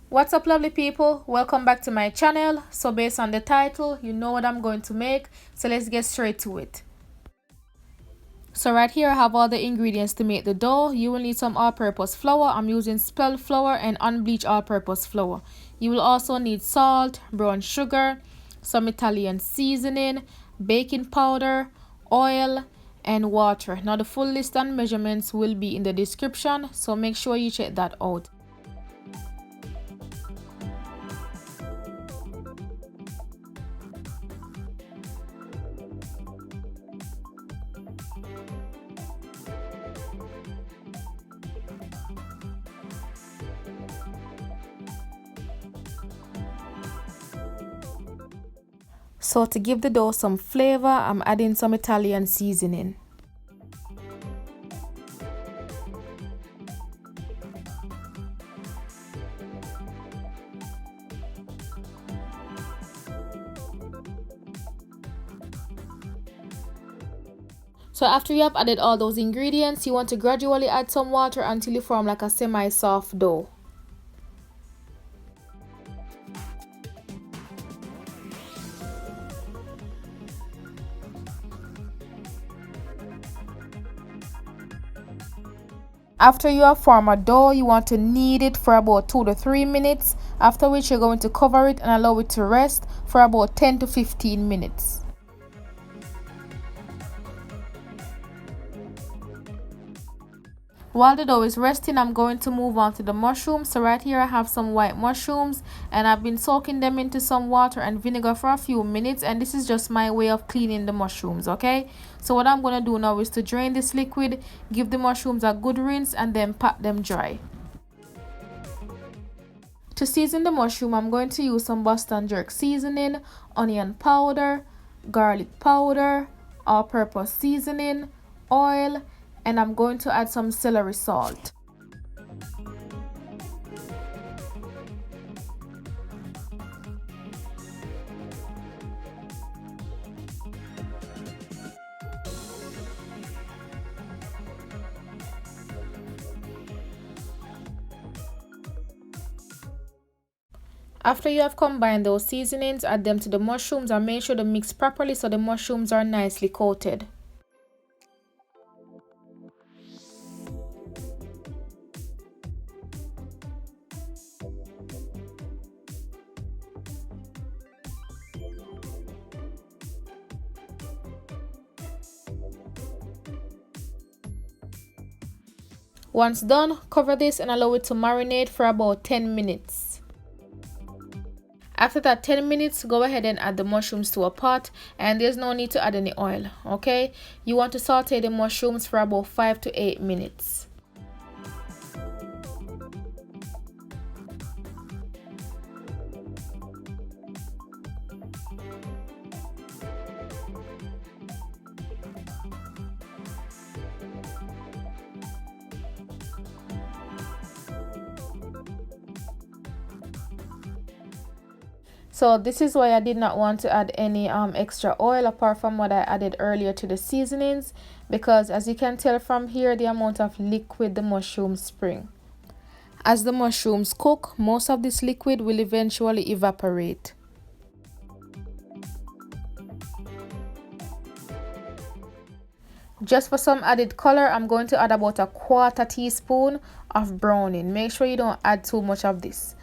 What's up, lovely people? Welcome back to my channel. So based on the title, you know what I'm going to make, so let's get straight to it. So right here I have all the ingredients to make the dough. You will need some all-purpose flour. I'm using spelt flour and unbleached all-purpose flour. You will also need salt, brown sugar, some Italian seasoning, baking powder, oil, and water. Now the full list and measurements will be in the description, so make sure you check that out. So to give the dough some flavor, I'm adding some Italian seasoning. So after you have added all those ingredients, you want to gradually add some water until you form like a semi-soft dough. After you have formed a dough, you want to knead it for about 2 to 3 minutes, after which you're going to cover it and allow it to rest for about 10 to 15 minutes. While the dough is resting, I'm going to move on to the mushrooms. So right here I have some white mushrooms and I've been soaking them into some water and vinegar for a few minutes, and this is just my way of cleaning the mushrooms, okay? So what I'm going to do now is to drain this liquid, give the mushrooms a good rinse, and then pat them dry. To season the mushroom, I'm going to use some Boston jerk seasoning, onion powder, garlic powder, all-purpose seasoning, oil, and I'm going to add some celery salt. After you have combined those seasonings, add them to the mushrooms and make sure to mix properly so the mushrooms are nicely coated. Once done, cover this and allow it to marinate for about 10 minutes. After that 10 minutes, go ahead and add the mushrooms to a pot, and there's no need to add any oil, okay? You want to saute the mushrooms for about 5 to 8 minutes. So this is why I did not want to add any extra oil apart from what I added earlier to the seasonings, because as you can tell from here, the amount of liquid the mushrooms spring. As the mushrooms cook, most of this liquid will eventually evaporate. Just for some added color, I'm going to add about a 1/4 teaspoon of browning. Make sure you don't add too much of this.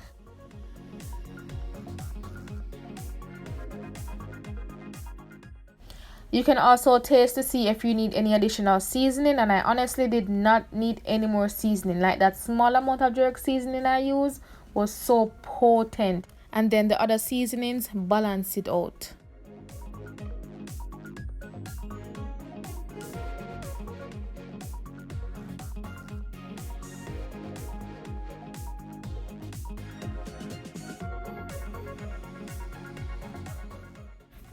You can also taste to see if you need any additional seasoning, and I honestly did not need any more seasoning. Like that small amount of jerk seasoning I used was so potent, and then the other seasonings balance it out.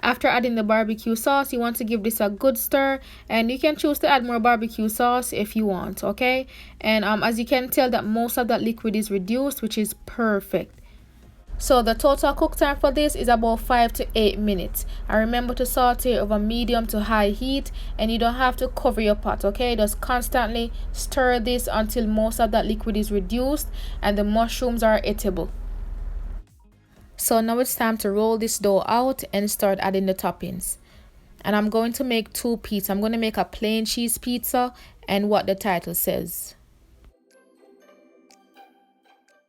After adding the barbecue sauce, you want to give this a good stir, and you can choose to add more barbecue sauce if you want, okay? And as you can tell, that most of that liquid is reduced, which is perfect. So the total cook time for this is about 5 to 8 minutes. And remember to saute over medium to high heat, and you don't have to cover your pot, okay? Just constantly stir this until most of that liquid is reduced and the mushrooms are eatable. So now it's time to roll this dough out and start adding the toppings. And I'm going to make 2 pizzas. I'm going to make a plain cheese pizza and what the title says.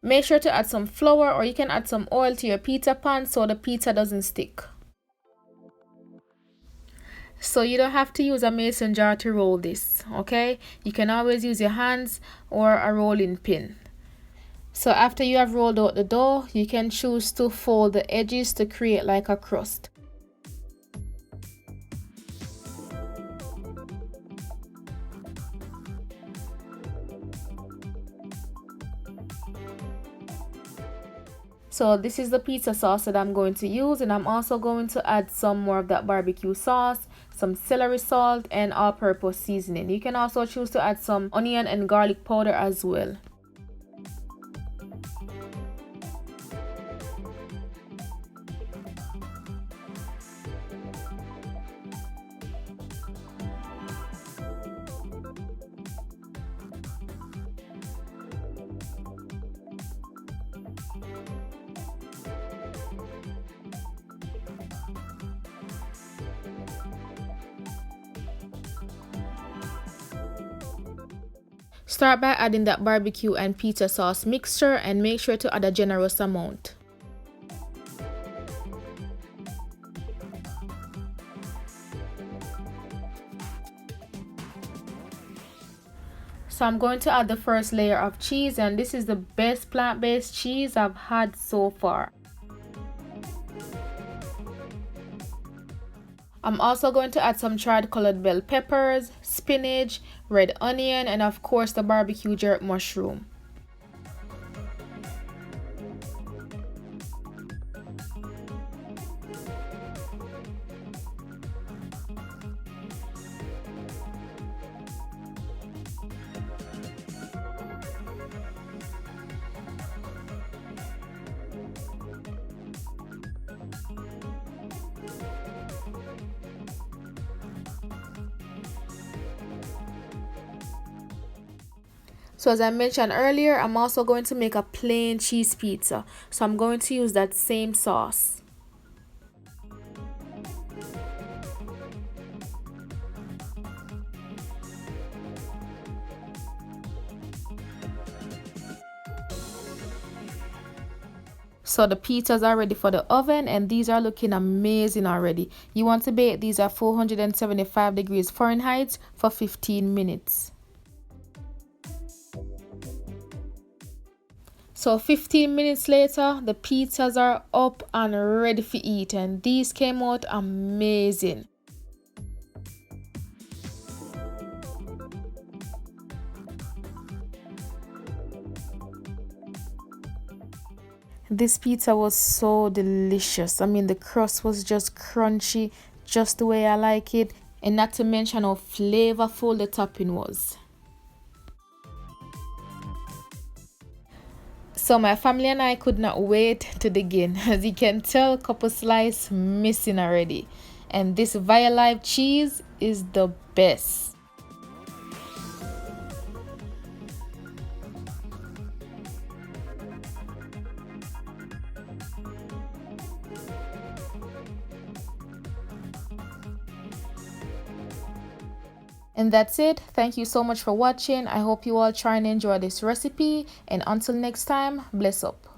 Make sure to add some flour, or you can add some oil to your pizza pan so the pizza doesn't stick. So you don't have to use a mason jar to roll this, okay? You can always use your hands or a rolling pin. So after you have rolled out the dough, you can choose to fold the edges to create like a crust. So this is the pizza sauce that I'm going to use, and I'm also going to add some more of that barbecue sauce, some celery salt, and all-purpose seasoning. You can also choose to add some onion and garlic powder as well. Start by adding that barbecue and pizza sauce mixture and make sure to add a generous amount. So I'm going to add the first layer of cheese, and this is the best plant-based cheese I've had so far. I'm also going to add some tried-colored bell peppers, spinach, red onion, and of course the BBQ jerk mushroom. So as I mentioned earlier, I'm also going to make a plain cheese pizza. So I'm going to use that same sauce. So the pizzas are ready for the oven, and these are looking amazing already. You want to bake these at 475 degrees Fahrenheit for 15 minutes. So 15 minutes later, the pizzas are up and ready for eat, and these came out amazing. This pizza was so delicious. I mean, the crust was just crunchy, just the way I like it, and not to mention how flavorful the topping was. So my family and I could not wait to dig in. As you can tell, a couple slices missing already. And this violife cheese is the best. And that's it. Thank you so much for watching. I hope you all try and enjoy this recipe. And until next time, bless up.